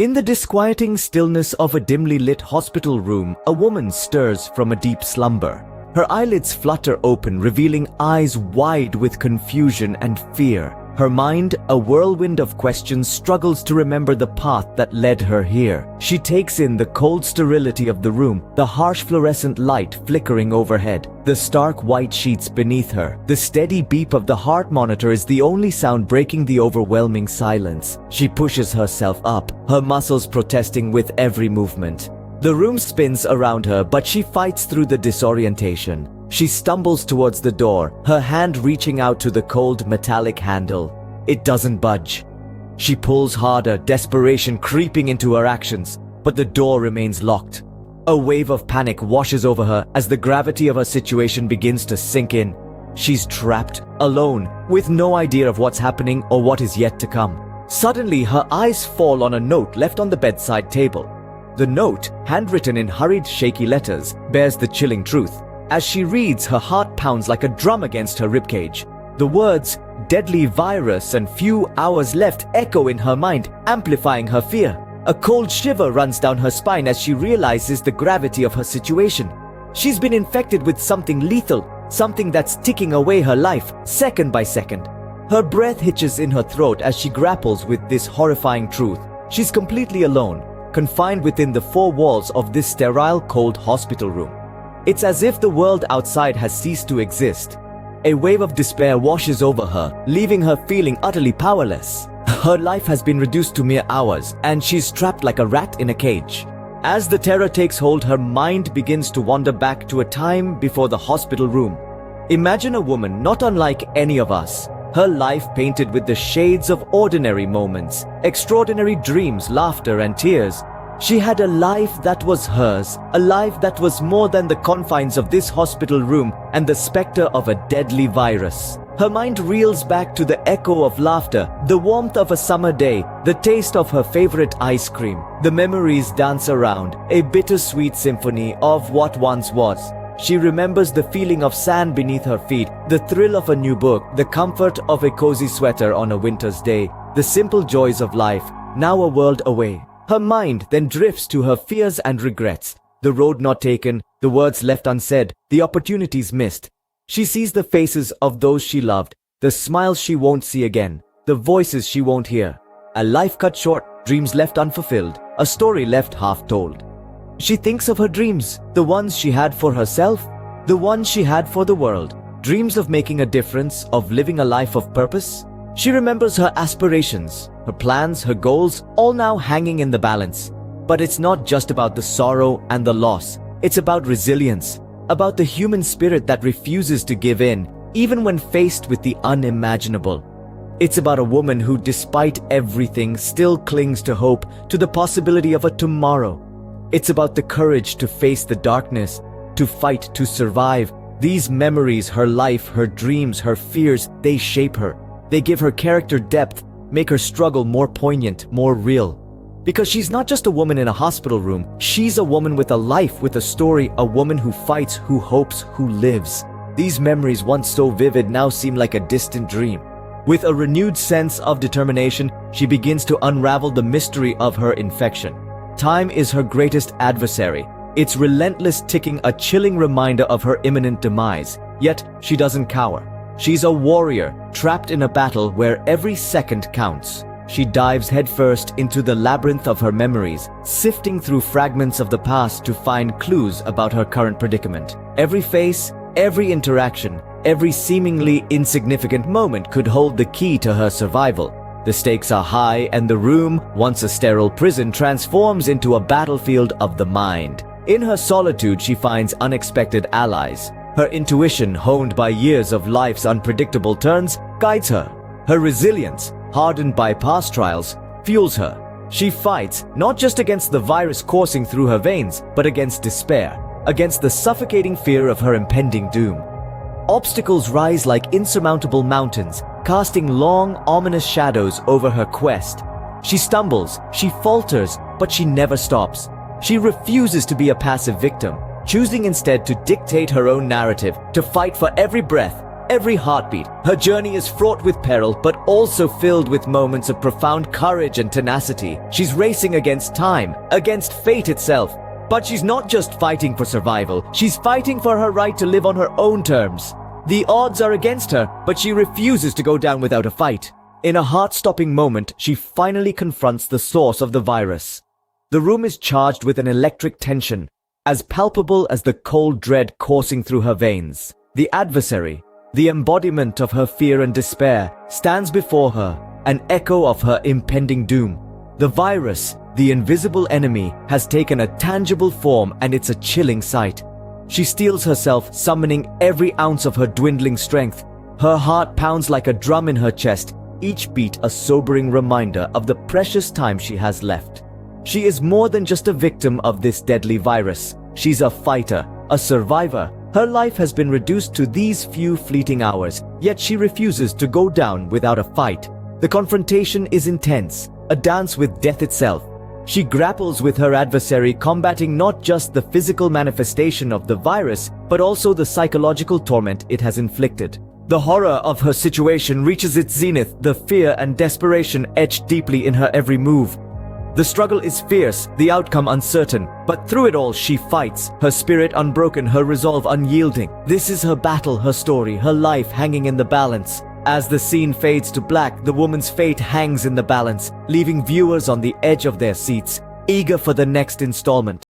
In the disquieting stillness of a dimly lit hospital room, a woman stirs from a deep slumber. Her eyelids flutter open, revealing eyes wide with confusion and fear. Her mind, a whirlwind of questions, struggles to remember the path that led her here. She takes in the cold sterility of the room, the harsh fluorescent light flickering overhead, the stark white sheets beneath her. The steady beep of the heart monitor is the only sound breaking the overwhelming silence. She pushes herself up, her muscles protesting with every movement. The room spins around her, but she fights through the disorientation. She stumbles towards the door, her hand reaching out to the cold metallic handle. It doesn't budge. She pulls harder, desperation creeping into her actions, but the door remains locked. A wave of panic washes over her as the gravity of her situation begins to sink in. She's trapped, alone, with no idea of what's happening or what is yet to come. Suddenly, her eyes fall on a note left on the bedside table. The note, handwritten in hurried, shaky letters, bears the chilling truth. As she reads, her heart pounds like a drum against her ribcage. The words, "deadly virus and few hours left," echo in her mind, amplifying her fear. A cold shiver runs down her spine as she realizes the gravity of her situation. She's been infected with something lethal, something that's ticking away her life, second by second. Her breath hitches in her throat as she grapples with this horrifying truth. She's completely alone, confined within the four walls of this sterile, cold hospital room. It's as if the world outside has ceased to exist. A wave of despair washes over her, leaving her feeling utterly powerless. Her life has been reduced to mere hours, and she's trapped like a rat in a cage. As the terror takes hold, her mind begins to wander back to a time before the hospital room. Imagine a woman not unlike any of us. Her life painted with the shades of ordinary moments, extraordinary dreams, laughter, and tears. She had a life that was hers, a life that was more than the confines of this hospital room and the specter of a deadly virus. Her mind reels back to the echo of laughter, the warmth of a summer day, the taste of her favorite ice cream. The memories dance around, a bittersweet symphony of what once was. She remembers the feeling of sand beneath her feet, the thrill of a new book, the comfort of a cozy sweater on a winter's day, the simple joys of life, now a world away. Her mind then drifts to her fears and regrets, the road not taken, the words left unsaid, the opportunities missed. She sees the faces of those she loved, the smiles she won't see again, the voices she won't hear. A life cut short, dreams left unfulfilled, a story left half told. She thinks of her dreams, the ones she had for herself, the ones she had for the world, dreams of making a difference, of living a life of purpose. She remembers her aspirations, her plans, her goals, all now hanging in the balance. But it's not just about the sorrow and the loss. It's about resilience, about the human spirit that refuses to give in, even when faced with the unimaginable. It's about a woman who, despite everything, still clings to hope, to the possibility of a tomorrow. It's about the courage to face the darkness, to fight, to survive. These memories, her life, her dreams, her fears, they shape her. They give her character depth, make her struggle more poignant, more real. Because she's not just a woman in a hospital room, she's a woman with a life, with a story, a woman who fights, who hopes, who lives. These memories, once so vivid, now seem like a distant dream. With a renewed sense of determination, she begins to unravel the mystery of her infection. Time is her greatest adversary, its relentless ticking a chilling reminder of her imminent demise. Yet, she doesn't cower. She's a warrior, trapped in a battle where every second counts. She dives headfirst into the labyrinth of her memories, sifting through fragments of the past to find clues about her current predicament. Every face, every interaction, every seemingly insignificant moment could hold the key to her survival. The stakes are high, and the room, once a sterile prison, transforms into a battlefield of the mind. In her solitude, she finds unexpected allies. Her intuition, honed by years of life's unpredictable turns, guides her. Her resilience, hardened by past trials, fuels her. She fights not just against the virus coursing through her veins, but against despair, against the suffocating fear of her impending doom. Obstacles rise like insurmountable mountains, casting long, ominous shadows over her quest. She stumbles, she falters, but she never stops. She refuses to be a passive victim, choosing instead to dictate her own narrative, to fight for every breath, every heartbeat. Her journey is fraught with peril, but also filled with moments of profound courage and tenacity. She's racing against time, against fate itself. But she's not just fighting for survival, she's fighting for her right to live on her own terms. The odds are against her, but she refuses to go down without a fight. In a heart-stopping moment, she finally confronts the source of the virus. The room is charged with an electric tension, as palpable as the cold dread coursing through her veins. The adversary, the embodiment of her fear and despair, stands before her, an echo of her impending doom. The virus, the invisible enemy, has taken a tangible form, and it's a chilling sight. She steels herself, summoning every ounce of her dwindling strength. Her heart pounds like a drum in her chest, each beat a sobering reminder of the precious time she has left. She is more than just a victim of this deadly virus. She's a fighter, a survivor. Her life has been reduced to these few fleeting hours, yet she refuses to go down without a fight. The confrontation is intense, a dance with death itself. She grapples with her adversary, combating not just the physical manifestation of the virus, but also the psychological torment it has inflicted. The horror of her situation reaches its zenith, the fear and desperation etched deeply in her every move. The struggle is fierce, the outcome uncertain, but through it all she fights, her spirit unbroken, her resolve unyielding. This is her battle, her story, her life hanging in the balance. As the scene fades to black, the woman's fate hangs in the balance, leaving viewers on the edge of their seats, eager for the next installment.